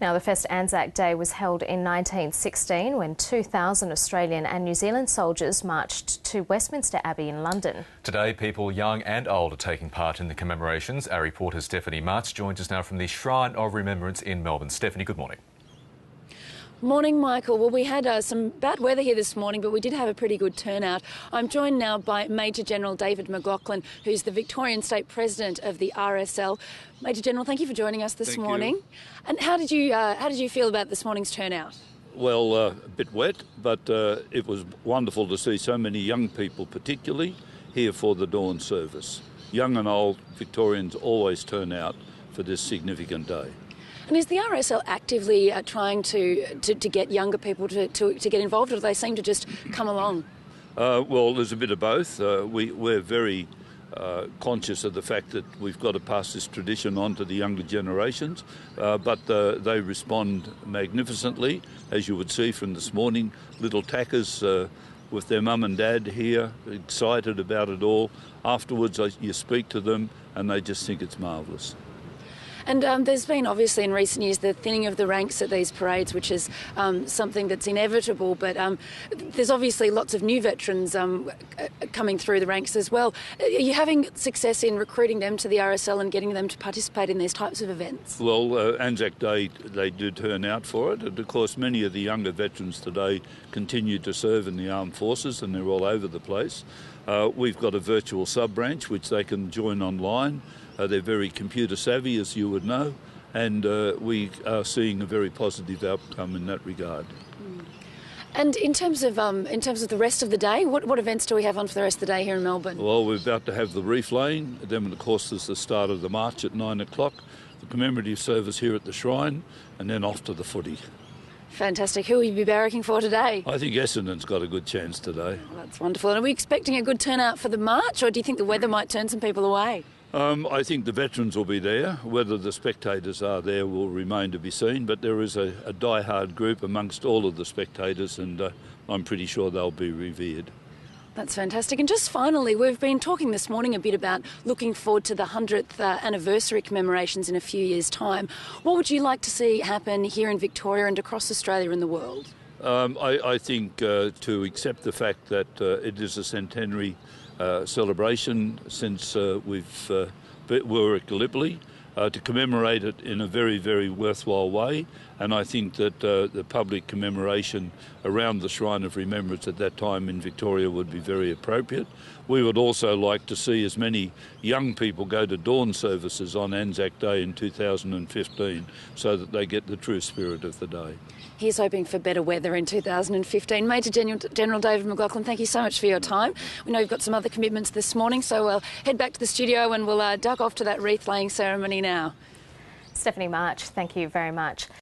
Now, the first ANZAC Day was held in 1916 when 2,000 Australian and New Zealand soldiers marched to Westminster Abbey in London. Today, people young and old are taking part in the commemorations. Our reporter Stephanie March joins us now from the Shrine of Remembrance in Melbourne. Stephanie, good morning. Morning, Michael. Well, we had some bad weather here this morning, but we did have a pretty good turnout. I'm joined now by Major General David McLachlan, who's the Victorian State President of the RSL. Major General, thank you for joining us this morning. And how did you feel about this morning's turnout? Well, a bit wet, but it was wonderful to see so many young people, particularly here for the dawn service. Young and old Victorians always turn out for this significant day. And is the RSL actively trying to get younger people to get involved, or do they seem to just come along? Well, there's a bit of both. We're very conscious of the fact that we've got to pass this tradition on to the younger generations, but they respond magnificently, as you would see from this morning. Little tackers with their mum and dad here, excited about it all. Afterwards, you speak to them and they just think it's marvellous. And there's been, obviously, in recent years, the thinning of the ranks at these parades, which is something that's inevitable. But there's obviously lots of new veterans coming through the ranks as well. Are you having success in recruiting them to the RSL and getting them to participate in these types of events? Well, ANZAC Day, they do turn out for it. And, of course, many of the younger veterans today continue to serve in the armed forces, and they're all over the place. We've got a virtual sub-branch which they can join online. They're very computer savvy, as you would know, and we are seeing a very positive outcome in that regard. And in terms of the rest of the day, what events do we have on for the rest of the day here in Melbourne? Well, we're about to have the reef laying. Then, of course, there's the start of the march at 9 o'clock, the commemorative service here at the Shrine, and then off to the footy. Fantastic. Who will you be barracking for today? I think Essendon's got a good chance today. Oh, that's wonderful. And are we expecting a good turnout for the march, or do you think the weather might turn some people away? I think the veterans will be there. Whether the spectators are there will remain to be seen, but there is a die-hard group amongst all of the spectators, and I'm pretty sure they'll be revered. That's fantastic. And just finally, we've been talking this morning a bit about looking forward to the 100th anniversary commemorations in a few years' time. What would you like to see happen here in Victoria and across Australia and the world? I think to accept the fact that it is a centenary celebration since we're at Gallipoli, to commemorate it in a very, very worthwhile way. And I think that the public commemoration around the Shrine of Remembrance at that time in Victoria would be very appropriate. We would also like to see as many young people go to dawn services on ANZAC Day in 2015 so that they get the true spirit of the day. He's hoping for better weather in 2015. Major General David McLachlan, thank you so much for your time. We know you've got some other commitments this morning, so we'll head back to the studio and we'll duck off to that wreath-laying ceremony now. Stephanie March, thank you very much.